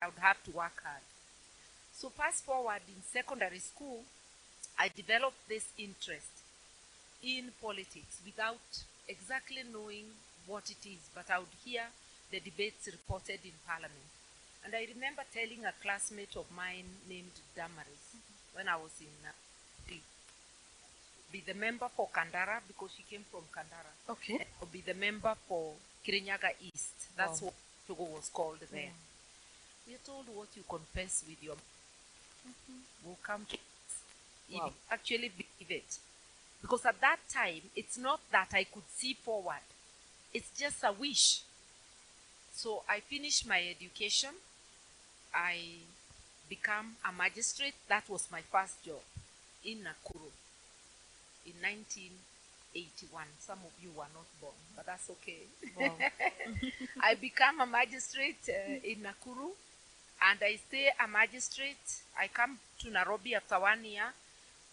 I would have to work hard. So fast forward in secondary school, I developed this interest in politics without exactly knowing what it is, but I would hear the debates reported in Parliament. And I remember telling a classmate of mine named Damaris when I was in be the member for Kandara, because she came from Kandara. Okay. Or be the member for Kirinyaga East. That's what Togo was called there. We are told what you confess with your will come to if you actually believe it. Because at that time, it's not that I could see forward. It's just a wish. So I finished my education. I became a magistrate. That was my first job in Nakuru in 1981. Some of you were not born, but that's okay. Wow. I became a magistrate in Nakuru, and I stay a magistrate. I come to Nairobi after 1 year,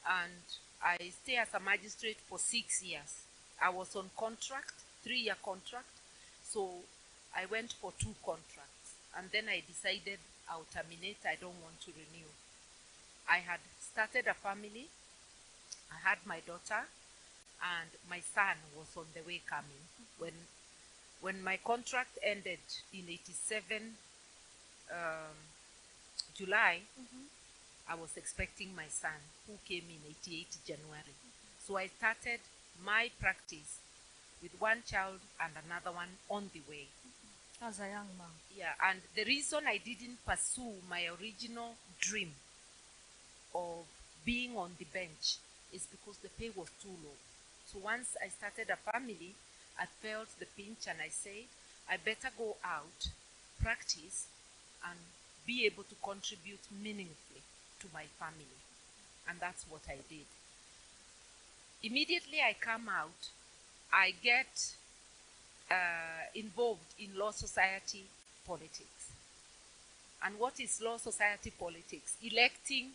and I stay as a magistrate for 6 years. I was on contract, 3-year contract, so I went for 2 contracts, and then I decided I'll terminate. I don't want to renew. I had started a family. I had my daughter, and my son was on the way coming. When my contract ended in 87 July, I was expecting my son, who came in 88 January. So I started my practice with 1 child and another one on the way. As a young man. Yeah, and the reason I didn't pursue my original dream of being on the bench is because the pay was too low. So once I started a family, I felt the pinch, and I said, I better go out, practice, and be able to contribute meaningfully to my family. And that's what I did. Immediately I come out, I get involved in law society politics. And what is law society politics? Electing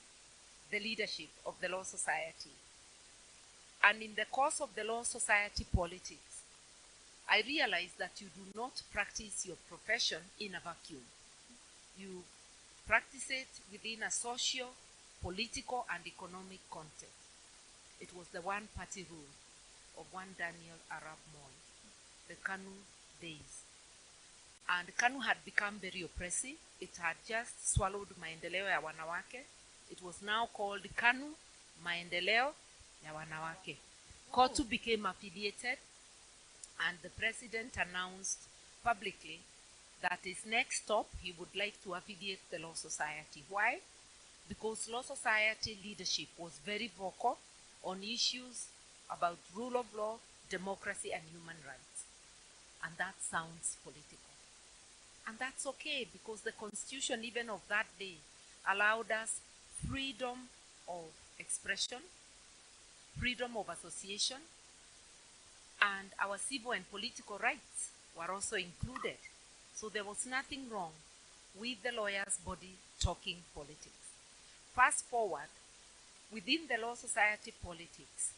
the leadership of the law society. And in the course of the law society politics, I realized that you do not practice your profession in a vacuum. You practice it within a social, political, and economic context. It was the one-party rule of one Daniel Arap Moi, the KANU days. And KANU had become very oppressive. It had just swallowed maendeleo ya wanawake. It was now called KANU Maendeleo ya Wanawake. KOTU became affiliated, and the president announced publicly that his next stop, he would like to affiliate the law society. Why? Because law society leadership was very vocal on issues about rule of law, democracy, and human rights. And that sounds political. And that's okay, because the constitution even of that day allowed us freedom of expression, freedom of association, and our civil and political rights were also included. So there was nothing wrong with the lawyers' body talking politics. Fast forward, within the law society politics,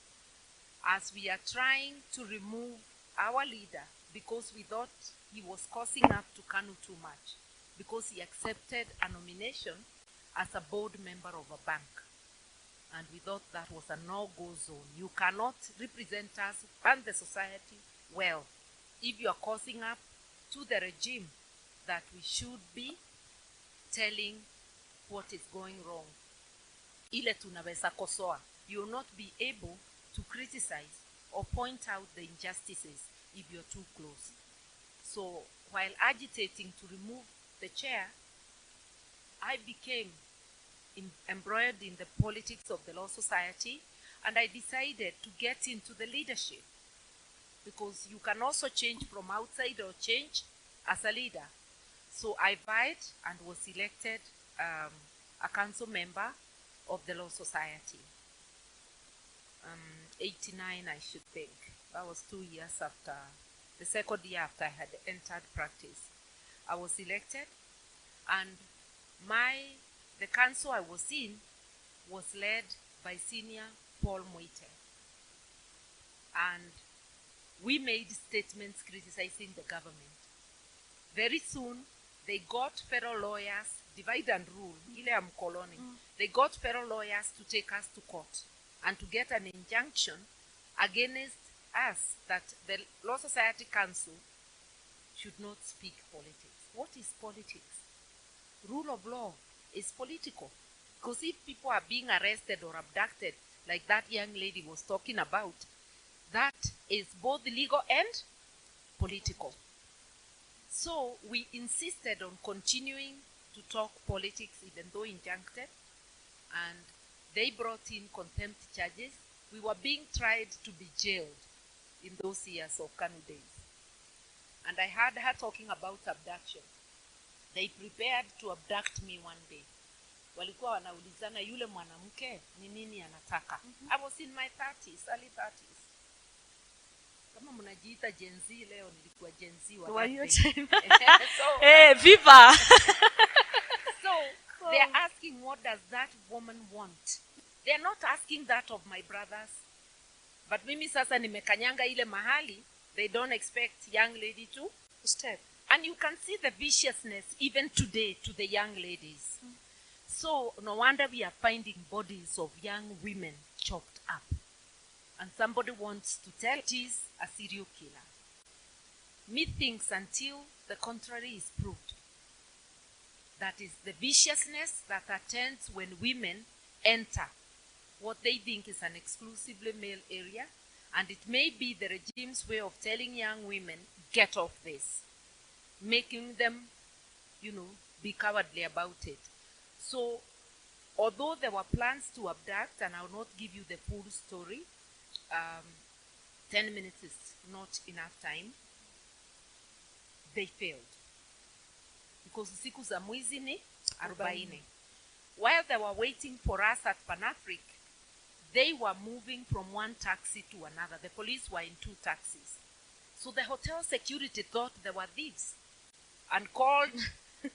as we are trying to remove our leader because we thought he was causing up to KANU too much, because he accepted a nomination as a board member of a bank. And we thought that was a no-go zone. You cannot represent us and the society well if you are causing up to the regime that we should be telling what is going wrong. Ile tunaweza kosoa. You will not be able to criticize or point out the injustices if you're too close. So while agitating to remove the chair, I became embroiled in the politics of the law society, and I decided to get into the leadership, because you can also change from outside or change as a leader. So I vied and was elected a council member of the law society. 89, I should think. That was 2 years after, the second year after I had entered practice. I was elected, and the council I was in was led by Senior Paul Moite. And we made statements criticizing the government. Very soon, they got federal lawyers divide and rule, ile ya mkoloni. They got federal lawyers to take us to court and to get an injunction against us that the Law Society Council should not speak politics. What is politics? Rule of law is political. Because if people are being arrested or abducted, like that young lady was talking about, that is both legal and political. So we insisted on continuing to talk politics even though injuncted, and they brought in contempt charges. We were being tried to be jailed in those years of Kanu days. And I heard her talking about abduction. They prepared to abduct me one day. Walikuwa wanaulizana yule mwanamke ni nini anataka. I was in my 30s, early 30s. Kama mnajiita Gen Z leo, nilikuwa Gen Z wa viva! So they're asking, what does that woman want? They're not asking that of my brothers. But mimi sasa nimekanyanga ile mahali, they don't expect young lady to step. And you can see the viciousness even today to the young ladies. So no wonder we are finding bodies of young women chopped up. And somebody wants to tell it is a serial killer. Methinks until the contrary is proved. That is the viciousness that attends when women enter what they think is an exclusively male area, and it may be the regime's way of telling young women, get off this, making them, be cowardly about it. So, although there were plans to abduct, and I will not give you the full story, 10 minutes is not enough time, they failed. Because siku za mwizi ni 40. While they were waiting for us at Pan-Afric, they were moving from one taxi to another. The police were in 2 taxis. So the hotel security thought they were thieves and called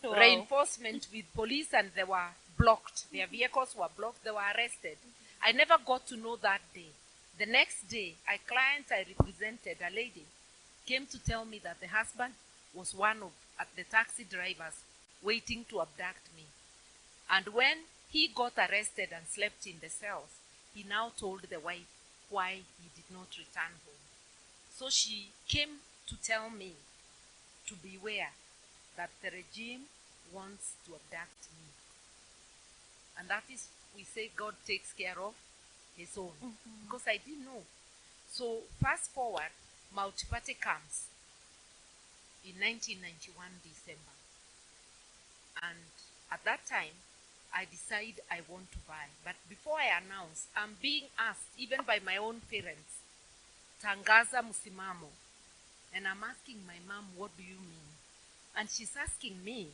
reinforcement with police, and they were blocked. Their vehicles were blocked. They were arrested. I never got to know that day. The next day, a client I represented, a lady, came to tell me that the husband was one of the taxi drivers waiting to abduct me. And when he got arrested and slept in the cells, he now told the wife why he did not return home. So she came to tell me to beware that the regime wants to abduct me. And that is, we say God takes care of his own. Because I didn't know. So fast forward, Multiparty comes in 1991 December. And at that time, I decide I want to buy. But before I announce, I'm being asked, even by my own parents, tangaza msimamo. And I'm asking my mom, what do you mean? And she's asking me,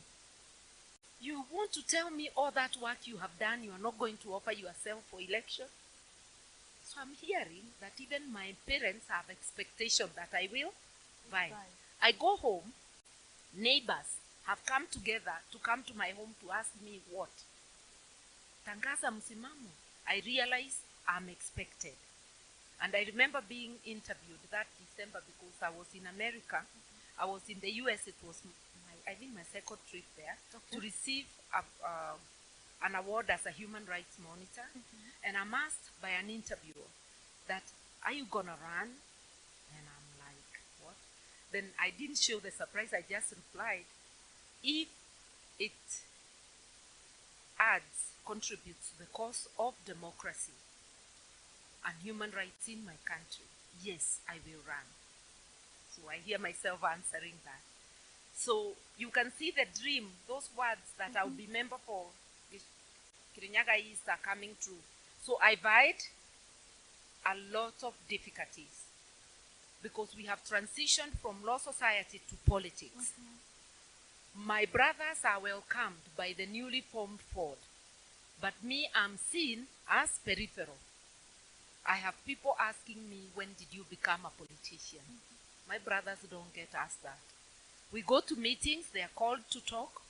you want to tell me all that work you have done, you are not going to offer yourself for election? So I'm hearing that even my parents have expectation that I will buy. I go home, neighbors have come together to come to my home to ask me what? Tangaza msimamo. I realize I'm expected. And I remember being interviewed that December because I was in America. I was in the US. It was, I think, my second trip there to receive an award as a human rights monitor. And I'm asked by an interviewer that, are you going to run? And I'm like, what? Then I didn't show the surprise. I just replied, if it contributes to the cause of democracy and human rights in my country, yes, I will run. So I hear myself answering that. So you can see the dream, those words that I'll be member for Kirinyaga East are coming true. So I vied a lot of difficulties because we have transitioned from law society to politics. My brothers are welcomed by the newly formed Ford, but me, I'm seen as peripheral. I have people asking me, when did you become a politician? My brothers don't get asked that. We go to meetings, they are called to talk,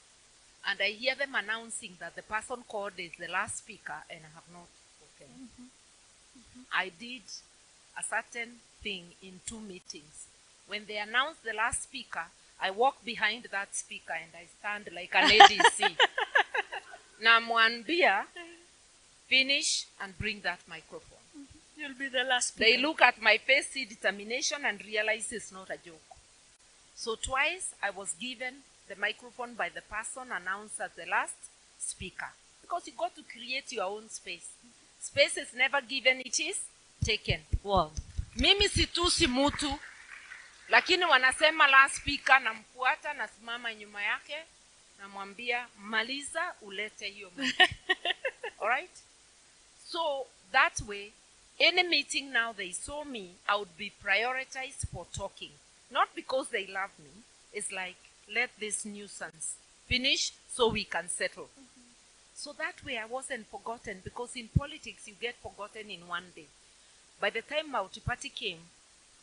and I hear them announcing that the person called is the last speaker, and I have not spoken. I did a certain thing in 2 meetings. When they announced the last speaker, I walk behind that speaker and I stand like an ADC. namwambia finish and bring that microphone. You'll be the last They speaker. look at my face, see determination, and realize it's not a joke. So twice I was given the microphone by the person announced as the last speaker. Because you got to create your own space. Space is never given, it is taken. Wow. Mimi situsi mutu, lakini wanasema last speaker, namfuata, nasimama nyuma yake, namwambia maliza ulete hiyo mic. Alright? So that way, any meeting now they saw me, I would be prioritized for talking. Not because they love me. It's like, let this nuisance finish so we can settle. So that way I wasn't forgotten, because in politics you get forgotten in one day. By the time Multi-Party came,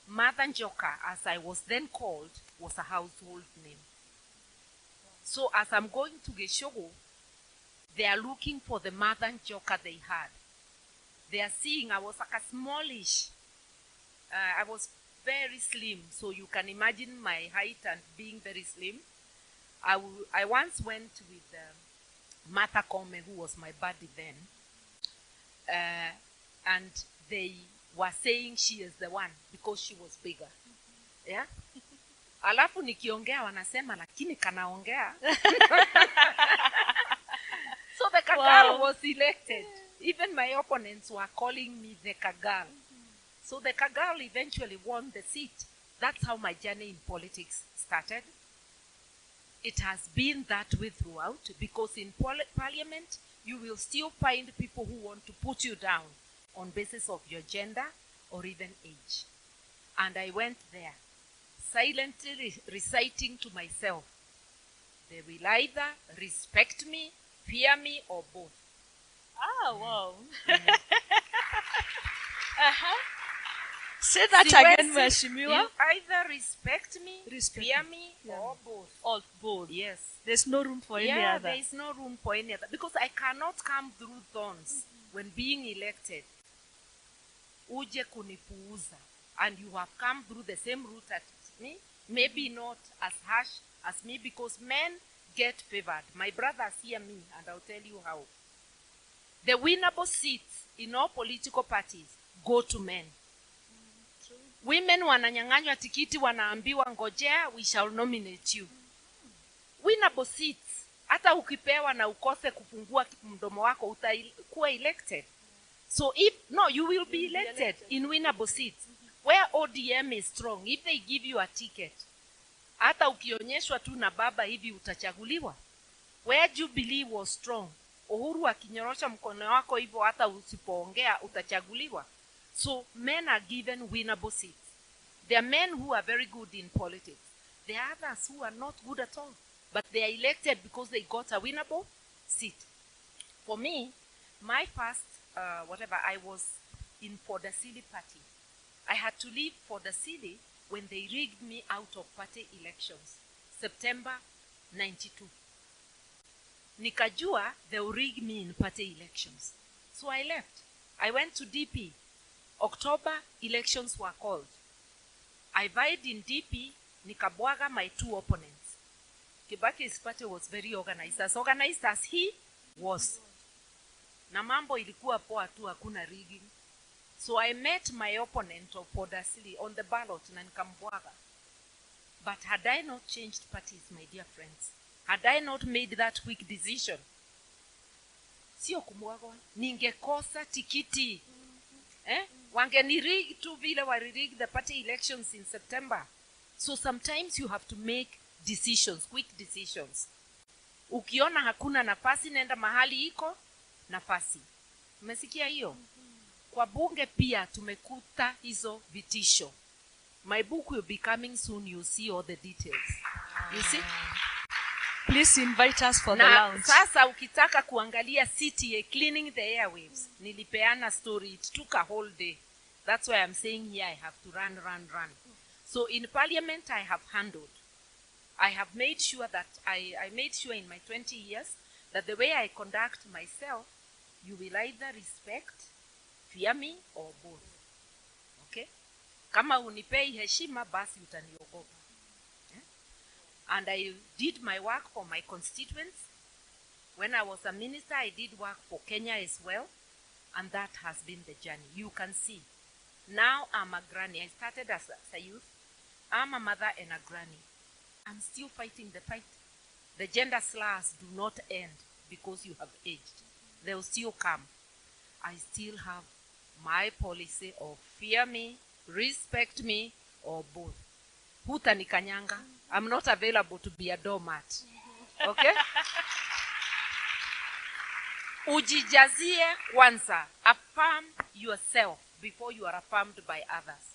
Mother Njoka, as I was then called, was a household name. So as I'm going to Geshogo, they are looking for the Mother Njoka they had. They are seeing I was like a smallish. I was very slim, so you can imagine my height and being very slim. I once went with Martha Kome, who was my buddy then, and they were saying she is the one because she was bigger. Yeah? Alafu nikiongea wanasema lakini kanaongea. So the Kagal was elected. Even my opponents were calling me the Kagal. So the Kagal eventually won the seat. That's how my journey in politics started. It has been that way throughout, because in parliament, you will still find people who want to put you down on basis of your gender or even age. And I went there, silently reciting to myself, they will either respect me, fear me, or both. Ah, wow. Say that again, Mheshimiwa. You either respect me, fear me, Yeah. or both. All both. Yes. There's no room for any Yeah, other. there is no room for any other. Because I cannot come through thorns when being elected. Uje kunipuuza. And you have come through the same route as me. Maybe not as harsh as me, because men get favored. My brothers hear me, and I'll tell you how. The winnable seats in all political parties go to men. Women wananyang'anywa tikiti, wanaambiwa ngojea, we shall nominate you. Winnable seats, hata ukipewa na ukose kufungua mdomo wako, utakuwa elected. So you will be elected in winnable seats. Where ODM is strong, if they give you a ticket, hata ukionyeshwa tu na baba hivi utachaguliwa. Where Jubilee was strong, Uhuru akinyorosha mkono wako hivyo hata usipoongea utachaguliwa. So men are given winnable seats. There are men who are very good in politics. There are others who are not good at all. But they are elected because they got a winnable seat. For me, my first, I was in Fordasili party. I had to leave Fordasili when they rigged me out of party elections. September 92. Nikajua they'll rig me in party elections. So I left. I went to DP. October, elections were called. I vied in DP, nikabwaga my two opponents. Kibaki's party was very organized as he was. Na mambo ilikuwa poa tu, hakuna rigging. So I met my opponent of Fordasili on the ballot na nikambwaga. But had I not changed parties, my dear friends, had I not made that quick decision, sio kumwagwa, ningekosa tikiti. Wangeni tu vile waririg the party elections in September. So sometimes you have to make decisions, quick decisions. Ukiona hakuna nafasi, nenda mahali iko nafasi. Umesikia hiyo? Kwa bunge pia tumekuta hizo vitisho. My book will be coming soon, you'll see all the details. You see? Please invite us for the Na lounge. sasa ukitaka kuangalia CTA cleaning the airwaves, nilipeana story, it took a whole day. That's why I'm saying here I have to run. So in parliament I have handled. I have made sure that I made sure in my 20 years that the way I conduct myself, you will either respect, fear me, or both. Okay? Kama unipei heshima, basi utaniogopa. And I did my work for my constituents. When I was a minister, I did work for Kenya as well. And that has been the journey. You can see. Now I'm a granny. I started as a youth. I'm a mother and a granny. I'm still fighting the fight. The gender slurs do not end because you have aged. They will still come. I still have my policy of fear me, respect me, or both. Hutanikanyanga. I'm not available to be a doormat. Okay? Ujijazie kwanza. Affirm yourself before you are affirmed by others.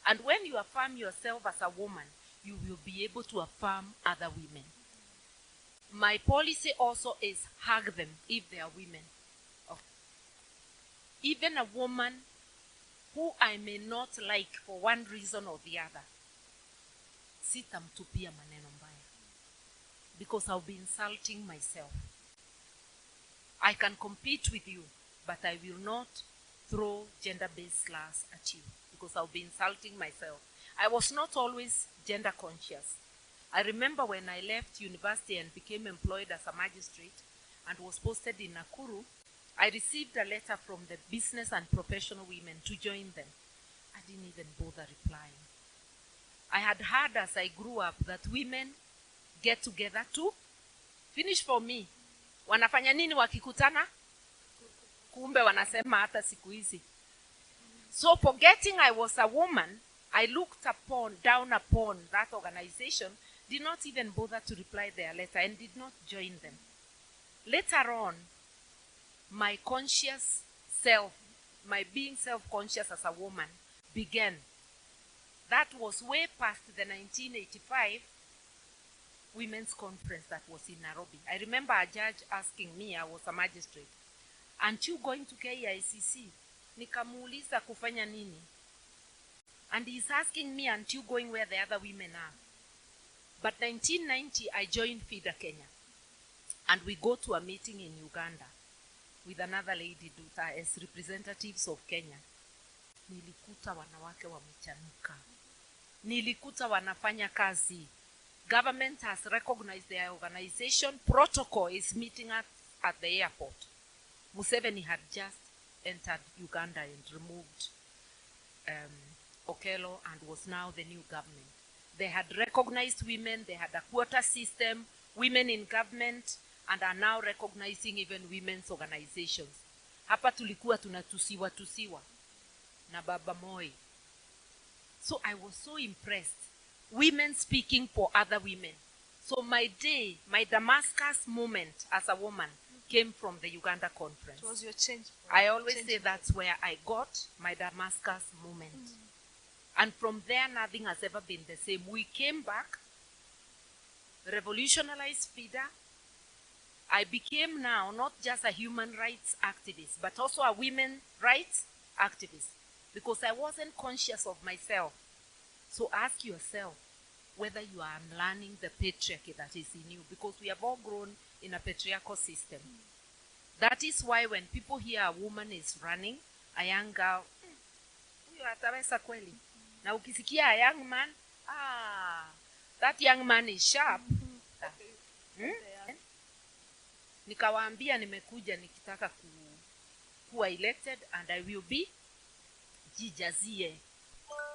And when you affirm yourself as a woman, you will be able to affirm other women. My policy also is hug them if they are women. Even a woman who I may not like for one reason or the other, sitamtupia maneno mbaya. Because I'll be insulting myself. I can compete with you, but I will not throw gender-based slurs at you because I'll be insulting myself. I was not always gender conscious. I remember when I left university and became employed as a magistrate and was posted in Nakuru, I received a letter from the business and professional women to join them. I didn't even bother replying. I had heard as I grew up that women get together to finish for me. Wanafanya nini wakikutana? Kumbe wanasema hata siku hizi. So forgetting I was a woman, I looked down upon that organization, did not even bother to reply their letter and did not join them. Later on, my conscious self, my being self-conscious as a woman began. That was way past the 1985 women's conference that was in Nairobi. I remember a judge asking me, I was a magistrate, aren't you going to KICC? Nikamuuliza kufanya nini? And he's asking me, aren't you going where the other women are? But 1990, I joined FIDA Kenya. And we go to a meeting in Uganda with another lady, Duta, as representatives of Kenya. Nilikuta wanawake wamechanuka. Nilikuta wanafanya kazi. Government has recognized their organization. Protocol is meeting us at the airport. Museveni had just entered Uganda and removed Okello and was now the new government. They had recognized women. They had a quota system, women in government, and are now recognizing even women's organizations. Hapa tulikuwa tunatusiwa na Baba Moi. So I was so impressed. Women speaking for other women. So my day, my Damascus moment as a woman came from the Uganda conference. It was your change. I always say that's where I got my Damascus moment. And from there, nothing has ever been the same. We came back, revolutionized FIDA. I became now not just a human rights activist, but also a women's rights activist. Because I wasn't conscious of myself. So ask yourself whether you are unlearning the patriarchy that is in you. Because we have all grown in a patriarchal system. That is why when people hear a woman is running, a young girl, huyo ataweza kweli. Na ukisikia a young man, that young man is sharp. Nikawaambia nimekuja nikitaka kuwa elected and I will be jijazie.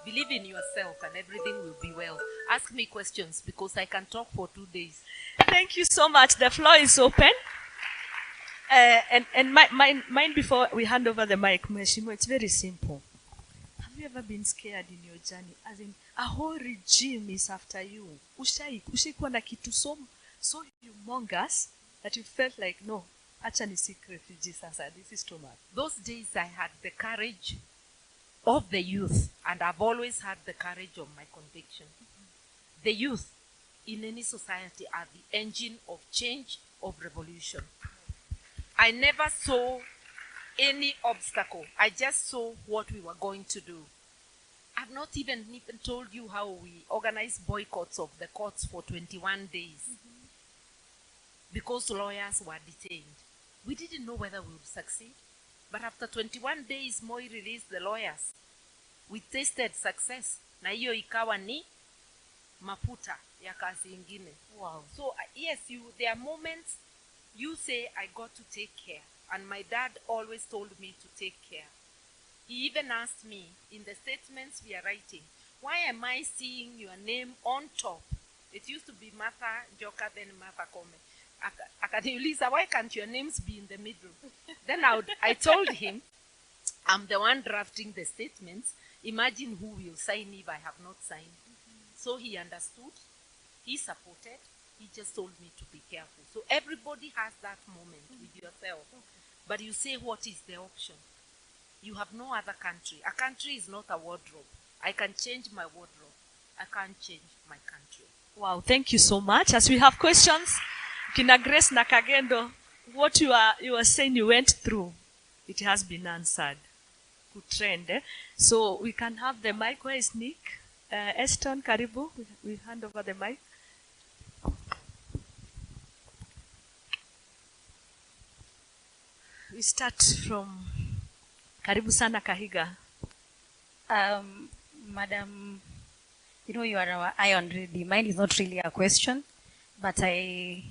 Believe in yourself and everything will be well. Ask me questions because I can talk for 2 days. Thank you so much. The floor is open. And mine before we hand over the mic, Mheshimiwa, it's very simple. Have you ever been scared in your journey? As in, a whole regime is after you. Ushaikuwa na kitu so humongous that you felt like, no, acha ni seek refugee sasa. This is too much. Those days I had the courage of the youth, and I've always had the courage of my conviction. The youth in any society are the engine of change, of revolution. I never saw any obstacle. I just saw what we were going to do. I've not even told you how we organized boycotts of the courts for 21 days. Because lawyers were detained. We didn't know whether we would succeed. But after 21 days, Moi released the lawyers. We tasted success. Na hiyo ikawa ni mafuta ya kazi ingine. Wow. So yes, there are moments You say I got to take care. And my dad always told me to take care. He even asked me in the statements we are writing, why am I seeing your name on top? It used to be Martha Joka, then Martha Kome. Akaniuliza, why can't your names be in the middle? Then I told him, I'm the one drafting the statements. Imagine who will sign if I have not signed. So he understood. He supported. He just told me to be careful. So everybody has that moment with yourself. But you say, what is the option? You have no other country. A country is not a wardrobe. I can change my wardrobe. I can't change my country. Wow, thank you so much. As we have questions, Kina Grace na Kagendo, what you are saying you went through, it has been answered. Good trend, eh? So we can have the mic. Where is Nick? Eston, Karibu. We hand over the mic. We start from Karibu sana Kahiga. Madam, you are our Iron Lady. Mine is not really a question, but I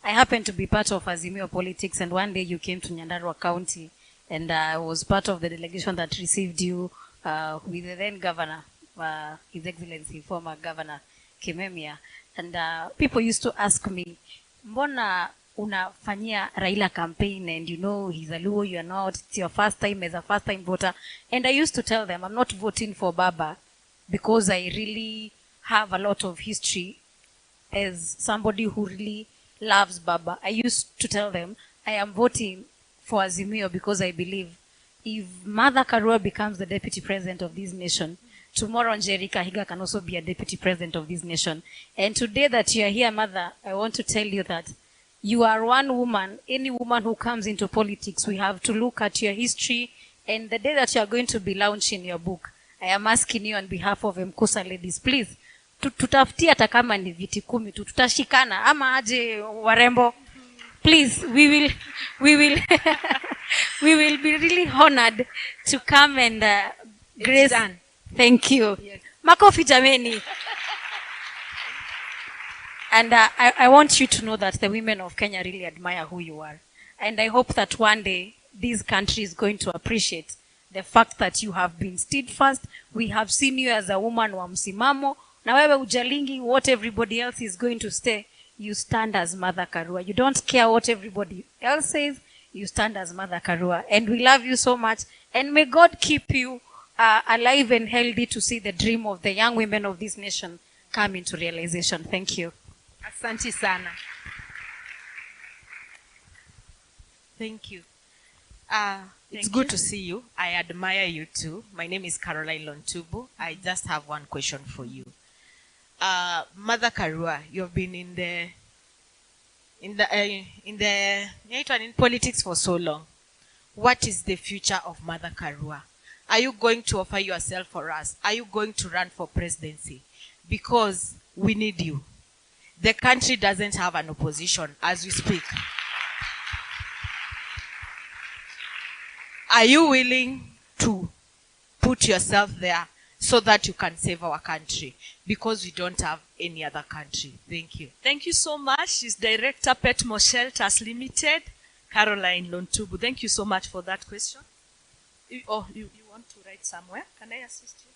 happen to be part of Azimio politics, and one day you came to Nyandarua County, and I was part of the delegation that received you with the then governor, His Excellency, former Governor Kimemia. And people used to ask me, mbona unafanyia Raila campaign, and he's a Luo, you are not, it's your first time as a first time voter. And I used to tell them, I'm not voting for Baba because I really have a lot of history as somebody who really loves Baba. I used to tell them, I am voting for Azimio because I believe if Mother Karua becomes the deputy president of this nation, tomorrow Njeri Kahiga can also be a deputy president of this nation. And today that you are here, Mother, I want to tell you that you are one woman. Any woman who comes into politics, we have to look at your history. And the day that you are going to be launching your book, I am asking you on behalf of Mkusa ladies, please, tutafutie hata kama ni viti 10 tu, tutashikana ama aje warembo. Please, we will we will be really honored to come and Grace. Done. Thank you. Yes. Makofi jameni. And I want you to know that the women of Kenya really admire who you are. And I hope that one day this country is going to appreciate the fact that you have been steadfast. We have seen you as a woman wa msimamo. Na wewe ujalingi what everybody else is going to say. You stand as Mother Karua. You don't care what everybody else says. You stand as Mother Karua. And we love you so much. And may God keep you alive and healthy to see the dream of the young women of this nation come into realization. Thank you. Asante sana. Thank you. It's Thank good you. to see you. I admire you too. My name is Caroline Lontubu. I just have one question for you. Mother Karua, you've been in politics for so long. What is the future of Mother Karua? Are you going to offer yourself for us? Are you going to run for presidency? Because we need you. The country doesn't have an opposition as we speak. Are you willing to put yourself there so that you can save our country? Because we don't have any other country. Thank you. Thank you so much. She's Director Petmo Shelters Limited, Caroline Lontubu. Thank you so much for that question. You want to write somewhere? Can I assist you?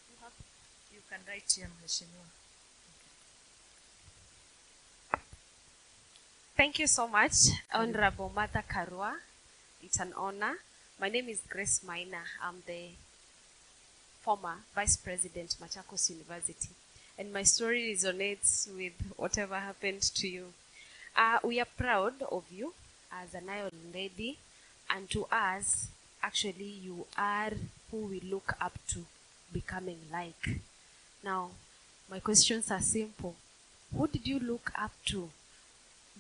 You can write here, Mheshimiwa. Thank you so much, Honorable Mother Karua. It's an honor. My name is Grace Maina. I'm the former Vice President, Machakos University. And my story resonates with whatever happened to you. We are proud of you as an Iron Lady. And to us, actually, you are who we look up to becoming like. Now, my questions are simple. Who did you look up to?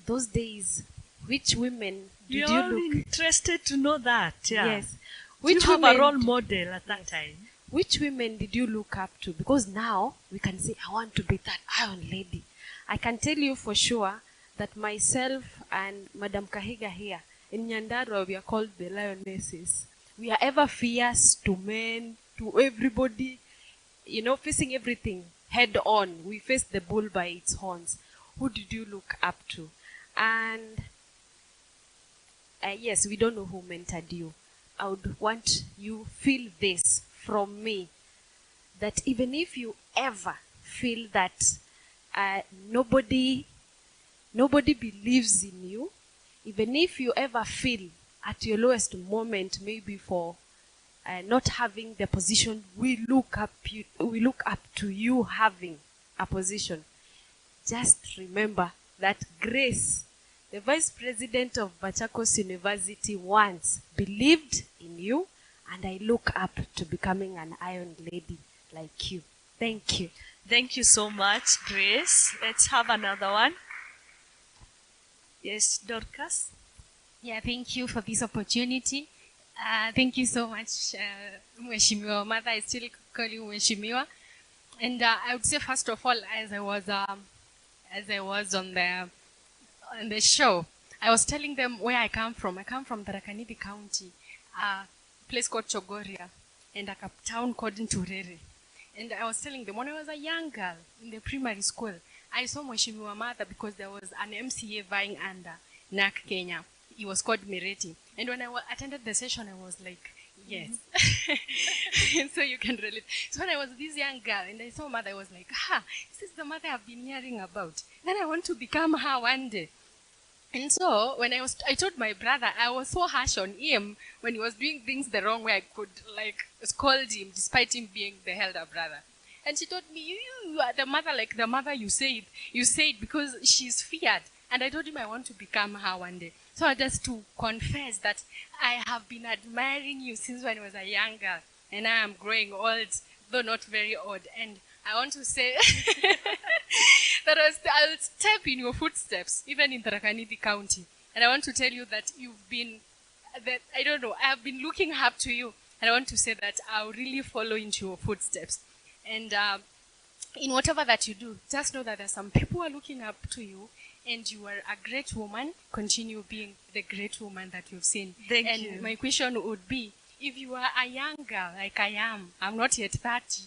Those days, which women did You're you look? interested to know that, yeah. Yes. Which you have a role model at that time? Which women did you look up to? Because now we can say, I want to be that Iron Lady. I can tell you for sure that myself and Madam Kahiga here in Nyandarua, we are called the Lionesses. We are ever fierce to men, to everybody, facing everything head on. We face the bull by its horns. Who did you look up to? And yes, we don't know who mentored you. I would want you feel this from me, that even if you ever feel that nobody believes in you, even if you ever feel at your lowest moment, maybe for not having the position we look up to you having a position, just remember that Grace, the vice president of Machakos University, once believed in you, and I look up to becoming an iron lady like you. Thank you. Thank you so much, Grace. Let's have another one. Yes, Dorcas. Yeah, thank you for this opportunity. Thank you so much, Mheshimiwa Mother. I still call you Mheshimiwa. And I would say, first of all, as I was on the show, I was telling them where I come from. I come from Tharaka Nithi County, a place called Chogoria, and a town called Nturere. And I was telling them, when I was a young girl in the primary school, I saw Mheshimiwa Mother because there was an MCA vying under NAC Kenya. He was called Mireti. And when I attended the session, I was like, yes. And so you can relate. So when I was this young girl and I saw Mother, I was like, this is the Mother I've been hearing about. Then I want to become her one day. And so when I told my brother, I was so harsh on him when he was doing things the wrong way. I could scold him despite him being the elder brother. And she told me, you are the mother like the mother you said. You said because she's feared. And I told him I want to become her one day. So just to confess that I have been admiring you since when I was a young girl. And I am growing old, though not very old. And I want to say that I'll step in your footsteps, even in Tharaka Nithi County. And I want to tell you that I have been looking up to you. And I want to say that I'll really follow into your footsteps. And in whatever that you do, just know that there's some people who are looking up to you, and you are a great woman. Continue being the great woman that you've seen. Thank you. And my question would be, if you are a young girl like I am, I'm not yet 30,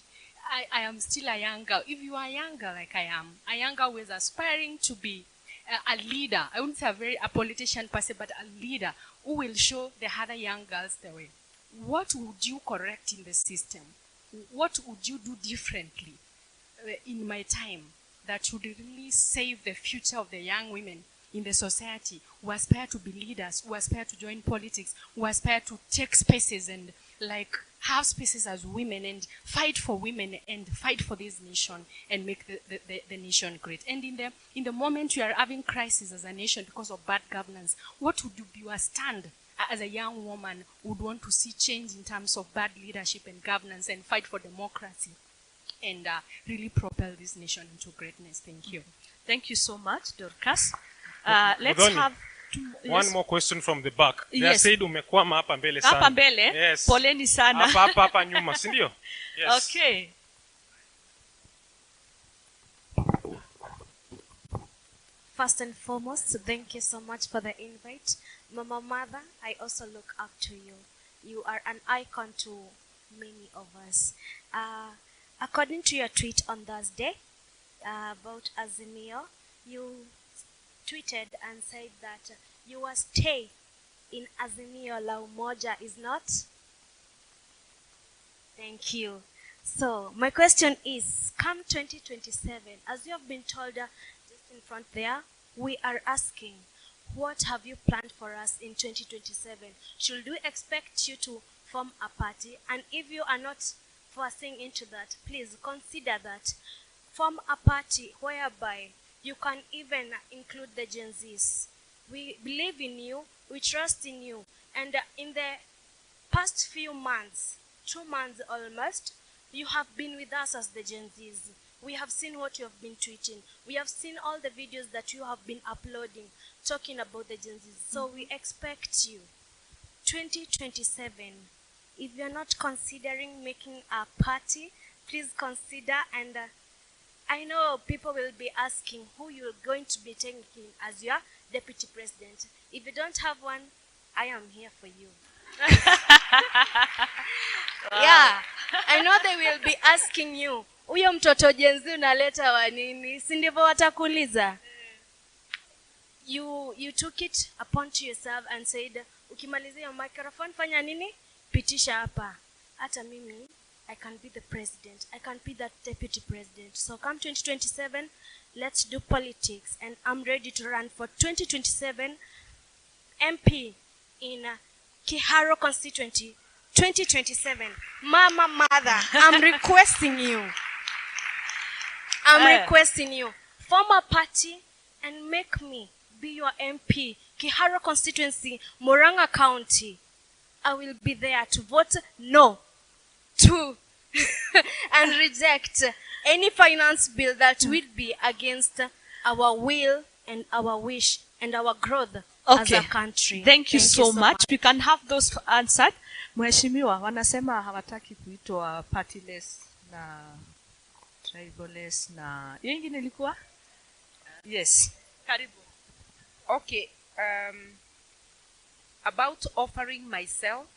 I am still a young girl. If you are a young girl like I am, a young girl who is aspiring to be a leader, I wouldn't say a politician per se, but a leader who will show the other young girls the way, what would you correct in the system? What would you do differently in my time that would really save the future of the young women in the society who aspire to be leaders, who aspire to join politics, who aspire to take spaces and have spaces as women and fight for women and fight for this nation and make the nation great. And in the moment you are having crisis as a nation because of bad governance, what would be your stand as a young woman who would want to see change in terms of bad leadership and governance and fight for democracy and really propel this nation into greatness? Thank you. Thank you so much, Dorcas. Let's Muthoni, have one more question from the back. They Yes. said umekwama hapa mbele sana. hapa mbele. Yes. Poleni sana. Hapa nyuma, si ndio? Yes. Okay. First and foremost, thank you so much for the invite. Mama Mother, I also look up to you. You are an icon to many of us. According to your tweet on Thursday about Azimio, you tweeted and said that your stay in Azimio la Umoja is not. Thank you. So my question is, come 2027, as you have been told just in front there, we are asking, what have you planned for us in 2027? Should we expect you to form a party? And if you are not forcing into that, please consider that. Form a party whereby you can even include the Gen Zs. We believe in you, we trust in you. And in the past few months, 2 months almost, you have been with us as the Gen Zs. We have seen what you have been tweeting. We have seen all the videos that you have been uploading, talking about the Gen Zs. So we expect you. 2027, if you're not considering making a party, please consider. And I know people will be asking who you're going to be taking as your deputy president. If you don't have one, I am here for you. Yeah, I know they will be asking you, huyo mtoto Gen Z unaleta wa nini? Si ndivyo watakuuliza? you took it upon to yourself and said, ukimalizia microphone fanya nini? Pitisha hapa. Hata mimi, I can be the president. I can be that deputy president. So come 2027, let's do politics. And I'm ready to run for 2027 MP in Kiharo constituency 2027. Mama, mother, I'm requesting you. I'm requesting you. Form a party and make me be your MP. Kiharo constituency, Murang'a County. I will be there to vote no to and reject any finance bill that will be against our will and our wish and our growth as a country. Thank you so much. We can have those answered. Mheshimiwa, wanasema hawataki kuitwa partyless na tribalist na hiyo ingine ilikuwa? Yes. Karibu. Okay. About offering myself,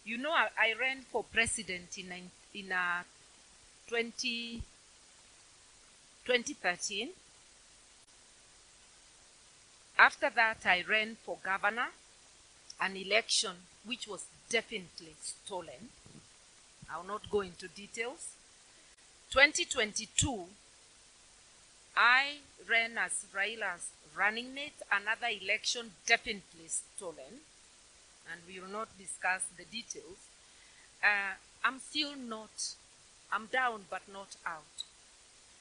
you know, I ran for president in 2013. After that, I ran for governor, an election which was definitely stolen. I will not go into details. 2022, I ran as Raila's running mate, another election definitely stolen, and we will not discuss the details. I'm down but not out.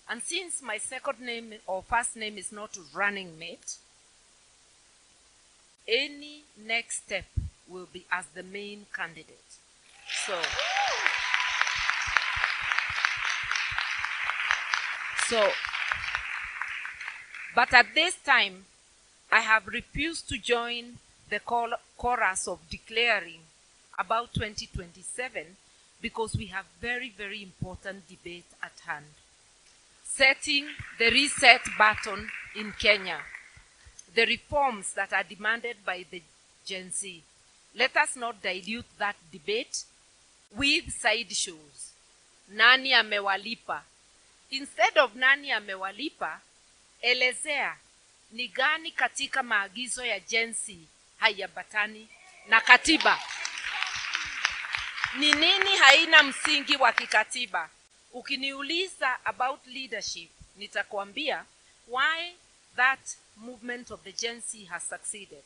And since my second name or first name is not running mate, any next step will be as the main candidate. But at this time, I have refused to join the chorus of declaring about 2027 because we have very, very important debate at hand. Setting the reset button in Kenya. The reforms that are demanded by the Gen Z. Let us not dilute that debate with side shows. Nani amewalipa? Instead of nani amewalipa, elezea ni gani katika maagizo ya Gen Z hayabatani na katiba. Ni nini haina msingi wa kikatiba? Ukiniuliza about leadership, nitakwambia why that movement of the Gen Z has succeeded.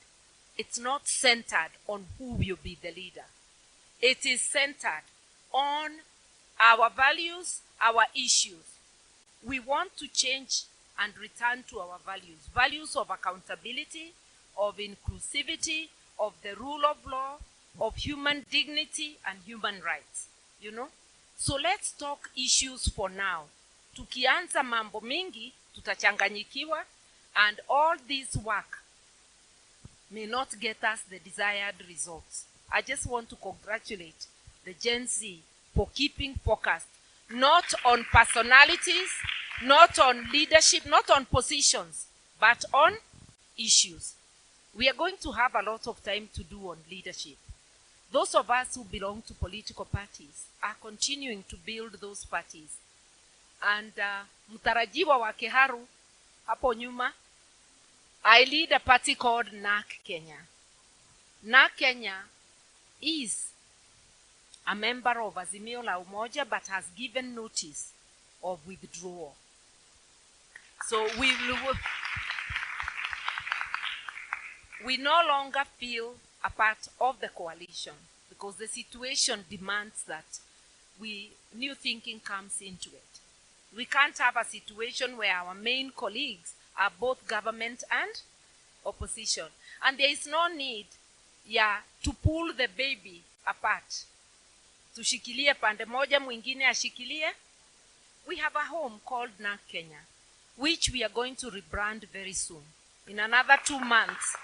It's not centered on who will be the leader. It is centered on our values, our issues. We want to change and return to our values. Values of accountability, of inclusivity, of the rule of law, of human dignity and human rights. You know? So let's talk issues for now. Tukianza mambo mingi, tutachanganyikiwa, and all this work may not get us the desired results. I just want to congratulate the Gen Z for keeping focused, not on personalities, not on leadership, not on positions, but on issues. We are going to have a lot of time to do on leadership. Those of us who belong to political parties are continuing to build those parties. And mtarajiwa wa Kiharu, hapo nyuma, I lead a party called NAK Kenya. NAK Kenya is a member of Azimio la Umoja but has given notice of withdrawal. So we no longer feel a part of the coalition because the situation demands that new thinking comes into it. We can't have a situation where our main colleagues are both government and opposition. And there is no need to pull the baby apart. Tushikilie pande moja mwingine ashikilie. We have a home called NAK Kenya, which we are going to rebrand very soon. In another 2 months,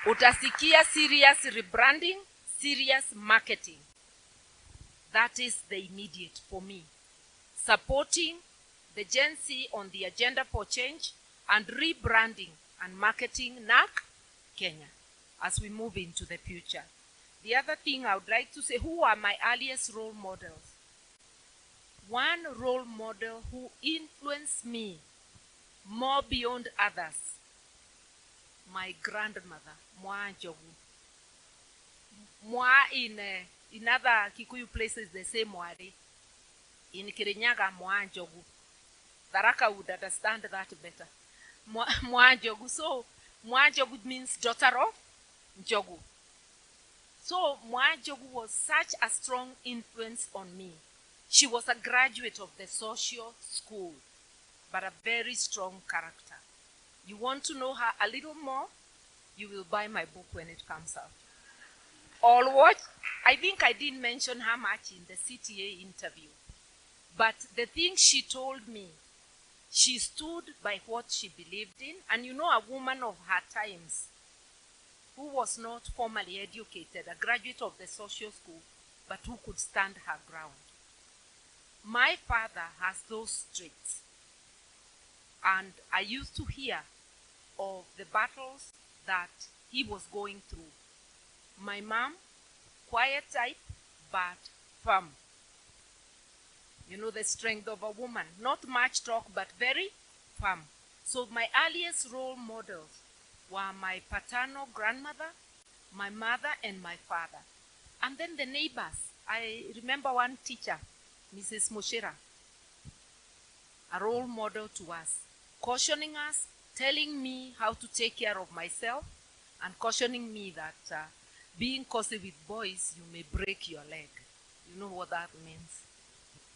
utasikia serious rebranding, serious marketing. That is the immediate for me. Supporting the Gen Z on the agenda for change and rebranding and marketing NAK Kenya as we move into the future. The other thing I would like to say, who are my earliest role models? One role model who influenced me more beyond others, my grandmother, Mwa Njogu. Mwa in other Kikuyu places they say Mwari. In Kirinyaga, Mwa Njogu. Tharaka would understand that better. Mwa Njogu. So, Mwa Njogu means daughter of Njogu. So, Mwa Njogu was such a strong influence on me. She was a graduate of the social school, but a very strong character. You want to know her a little more? You will buy my book when it comes out. Or what? I think I didn't mention her much in the CTA interview. But the thing she told me, she stood by what she believed in. And you know, a woman of her times who was not formally educated, a graduate of the social school, but who could stand her ground. My father has those traits. And I used to hear of the battles that he was going through. My mom, quiet type, but firm. You know, the strength of a woman. Not much talk, but very firm. So my earliest role models were my paternal grandmother, my mother, and my father. And then the neighbors. I remember one teacher, Mrs. Moshera, a role model to us, cautioning us, telling me how to take care of myself, and cautioning me that being cozy with boys, you may break your leg. You know what that means.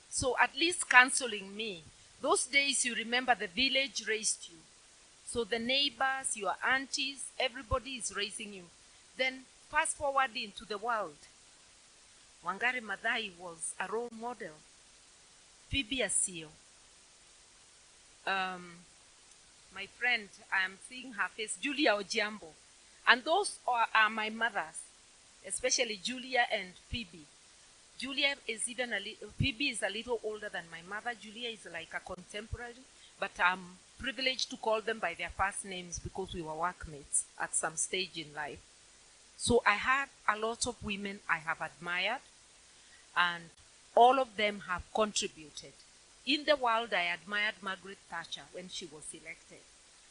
So at least counseling me. Those days, you remember, the village raised you. So the neighbors, your aunties, everybody is raising you. Then fast forward into the world. Wangari Maathai was a role model. Phoebe Asio. My friend, I am seeing her face, Julia Ojiambo. And those are my mothers, especially Julia and Phoebe. Julia is even Phoebe is a little older than my mother. Julia is like a contemporary, but I'm privileged to call them by their first names because we were workmates at some stage in life. So I had a lot of women I have admired, and all of them have contributed. In the world, I admired Margaret Thatcher when she was elected,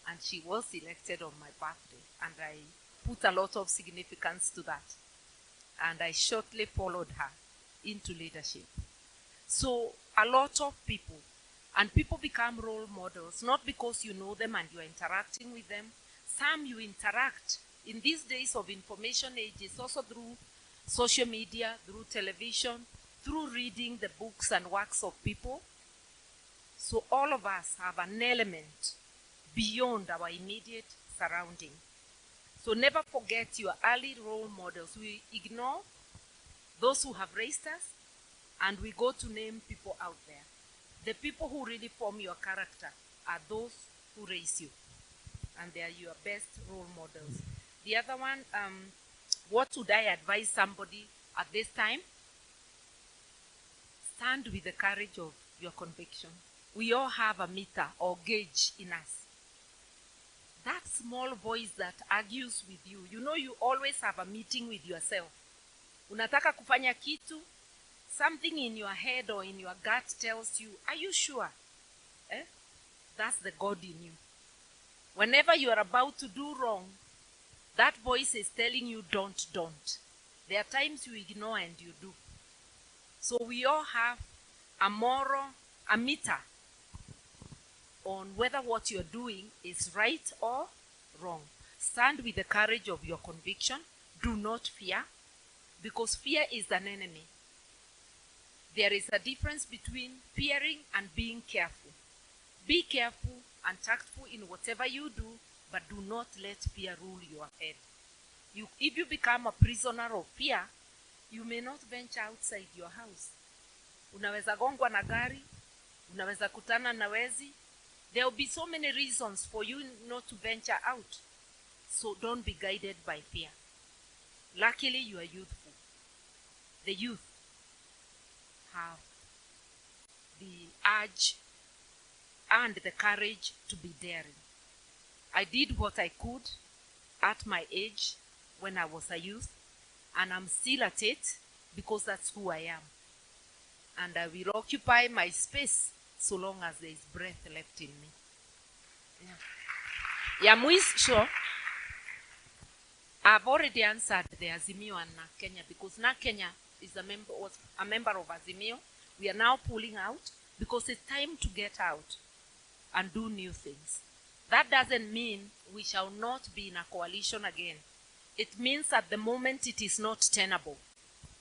and she was elected on my birthday, and I put a lot of significance to that. And I shortly followed her into leadership. So a lot of people, and people become role models, not because you know them and you're interacting with them. Some you interact in these days of information ages, also through social media, through television, through reading the books and works of people. So all of us have an element beyond our immediate surrounding. So never forget your early role models. We ignore those who have raised us, and we go to name people out there. The people who really form your character are those who raise you, and they are your best role models. The other one, what would I advise somebody at this time? Stand with the courage of your conviction. We all have a meter or gauge in us. That small voice that argues with you, you know, you always have a meeting with yourself. Unataka kufanya kitu, something in your head or in your gut tells you, are you sure? That's the God in you. Whenever you are about to do wrong, that voice is telling you don't. There are times you ignore and you do. So we all have a meter on whether what you're doing is right or wrong. Stand with the courage of your conviction. Do not fear, because fear is an enemy. There is a difference between fearing and being careful. Be careful and tactful in whatever you do, but do not let fear rule your head. If you become a prisoner of fear, you may not venture outside your house. Unaweza gongwa na gari, unaweza kutana na wezi. There will be so many reasons for you not to venture out. So don't be guided by fear. Luckily, you are youthful. The youth have the urge and the courage to be daring. I did what I could at my age when I was a youth, and I'm still at it because that's who I am. And I will occupy my space so long as there is breath left in me. Yeah, sure. I've already answered the Azimio and Na Kenya because Na Kenya is was a member of Azimio. We are now pulling out because it's time to get out and do new things. That doesn't mean we shall not be in a coalition again. It means at the moment it is not tenable.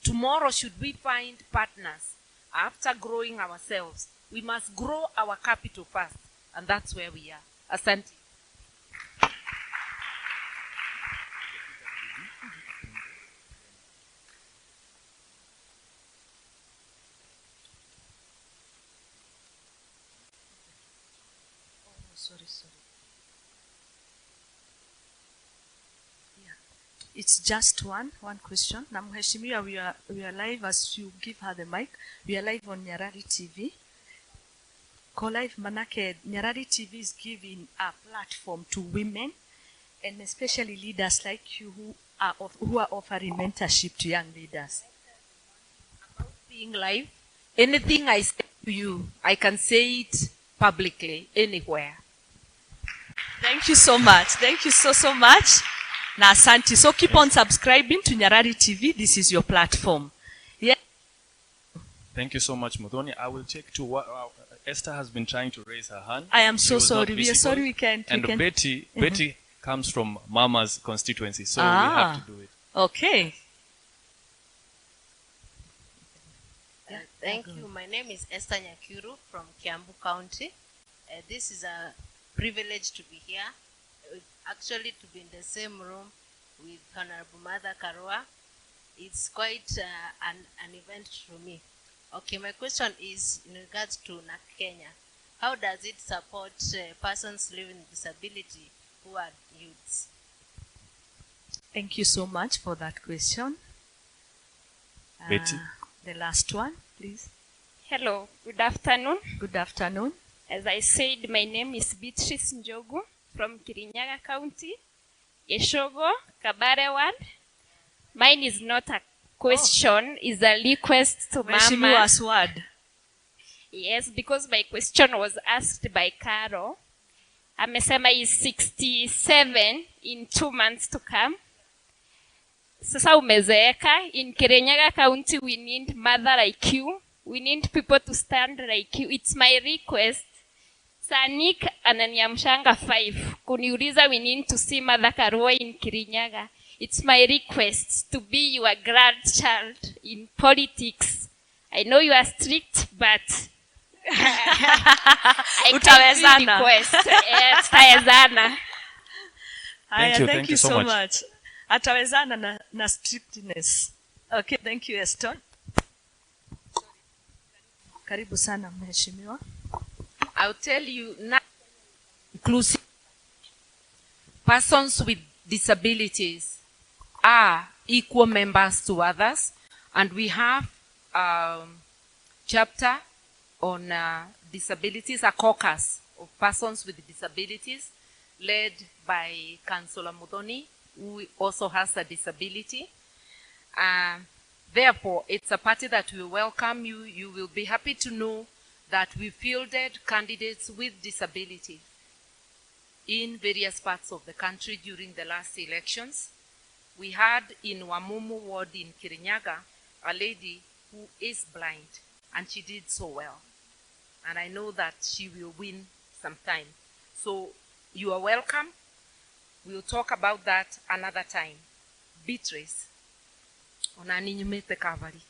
Tomorrow, should we find partners after growing ourselves, we must grow our capital first, and that's where we are. Asante. Sorry. Yeah. It's just one question. Na mheshimiwa, we are live as you give her the mic. We are live on Nyarari TV. Ko live manake Nyarari TV is giving a platform to women and especially leaders like you who are offering mentorship to young leaders. About being live, anything I say to you, I can say it publicly anywhere. Thank you so much. Thank you so much. Na asante. So keep on subscribing to Nyarari TV. This is your platform. Yeah. Thank you so much, Muthoni. I will check to what Esther has been trying to raise her hand. I am She so was not sorry. We are visible. sorry we can't. And we can. Betty comes from Mama's constituency, so we have to do it. Okay. Thank you. My name is Esther Nyakuru from Kiambu County. This is a privilege to be here, actually to be in the same room with Honorable Mother Karua. It's quite an event for me. Okay, my question is in regards to Kenya. How does it support persons living with disability who are youths? Thank you so much for that question. Betty. The last one, please. Hello, good afternoon. Good afternoon. As I said, my name is Beatrice Njogu from Kirinyaga County, Yeshogo, Kabare Ward. Mine is not a question, it's a request to Mama. Mheshimiwa's word. Yes, because my question was asked by Caro. Amesema is 67 in 2 months to come. Sasa umezeeka. In Kirinyaga County, we need mother like you. We need people to stand like you. It's my request. Sanik ananiamshanga 5. Kuniuliza we need to see Mother Karua in Kirinyaga. It's my request to be your grandchild in politics. I know you are strict, but I can request. Tutawezana. Thank you so much. Atawezana na strictness. Okay, thank you, Esther. Karibu sana mheshimiwa. I'll tell you now, inclusive persons with disabilities are equal members to others, and we have chapter on disabilities, a caucus of persons with disabilities led by Councillor Muthoni, who also has a disability. Therefore, it's a party that will welcome you. You will be happy to know that we fielded candidates with disability in various parts of the country during the last elections. We had in Wamumu ward in Kirinyaga a lady who is blind, and she did so well. And I know that she will win sometime. So you are welcome. We'll talk about that another time. Beatrice. Onaninyumete kavari.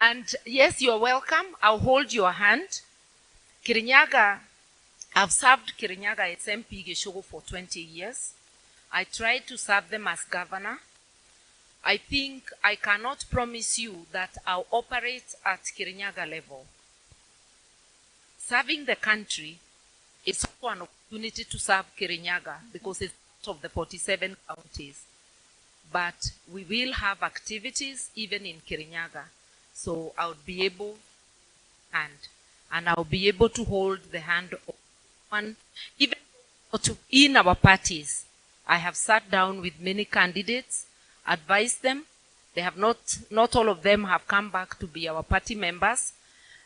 And yes, you are welcome. I'll hold your hand. Kirinyaga, I've served Kirinyaga SMP Geshogo for 20 years. I tried to serve them as governor. I think I cannot promise you that I'll operate at Kirinyaga level. Serving the country is also an opportunity to serve Kirinyaga because it's part of the 47 counties. But we will have activities even in Kirinyaga. So I'll be able and I'll be able to hold the hand of one, even in our parties. I have sat down with many candidates, advised them. They have not all of them have come back to be our party members.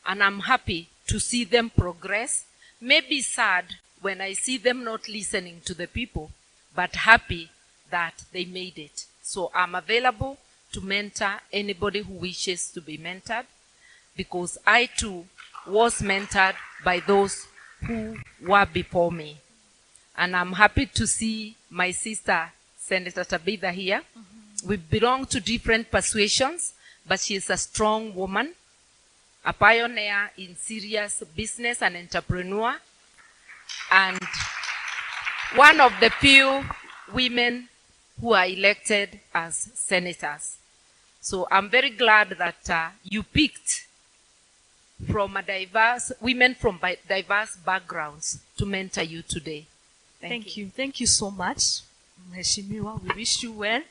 And I'm happy to see them progress, maybe sad when I see them not listening to the people, but happy that they made it. So I'm available to mentor anybody who wishes to be mentored, because I too was mentored by those who were before me. And I'm happy to see my sister, Senator Tabitha, here. We belong to different persuasions, but she is a strong woman, a pioneer in serious business and entrepreneur, and one of the few women who are elected as senators. So I'm very glad that you picked from women from diverse backgrounds to mentor you today. Thank you. Thank you so much, Mheshimiwa. We wish you well.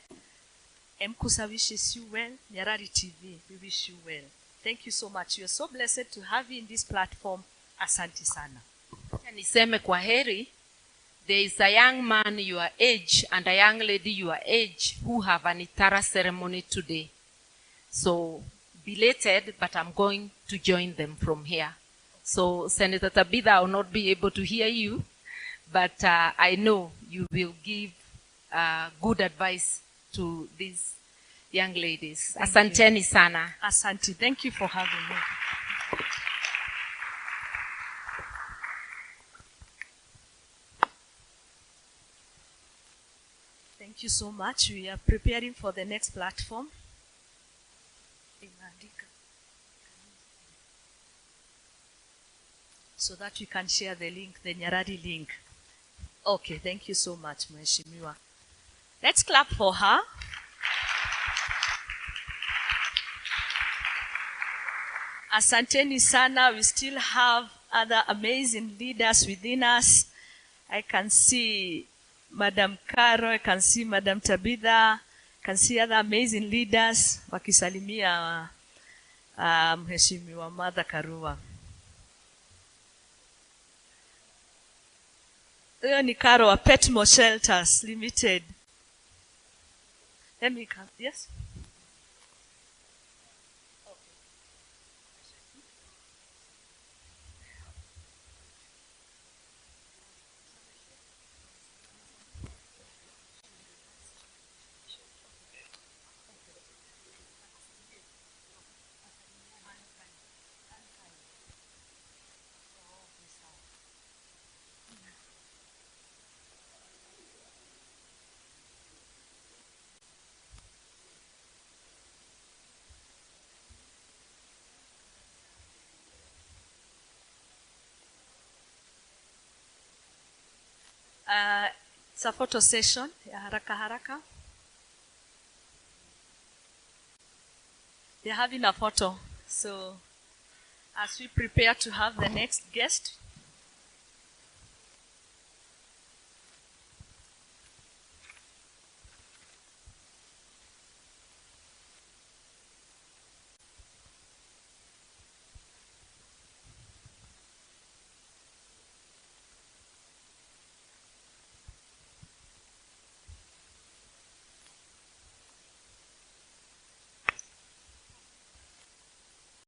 Mkusa wishes you well. Nyarari TV, we wish you well. Thank you so much. You are so blessed to have you in this platform. Asante sana. Niseme kwa heri. There is a young man your age and a young lady your age who have an itara ceremony today. So, belated, but I'm going to join them from here. So, Senator Tabitha, I will not be able to hear you, but I know you will give good advice to these young ladies. Asanteni sana. Asante. Thank you for having me. Thank you so much. We are preparing for the next platform. So that we can share the link, the Nyarari link. Okay, thank you so much, Mheshimiwa. Let's clap for her. Asanteni sana. We still have other amazing leaders within us. I can see Madam Karua, I can see Madam Tabitha, I can see other amazing leaders wakisalimia Mheshimiwa Mother Karua. Huyo ni Karua Petmo Shelters Limited. Let me come. Yes? It's a photo session, ya haraka haraka. They're having a photo. So, as we prepare to have the next guest,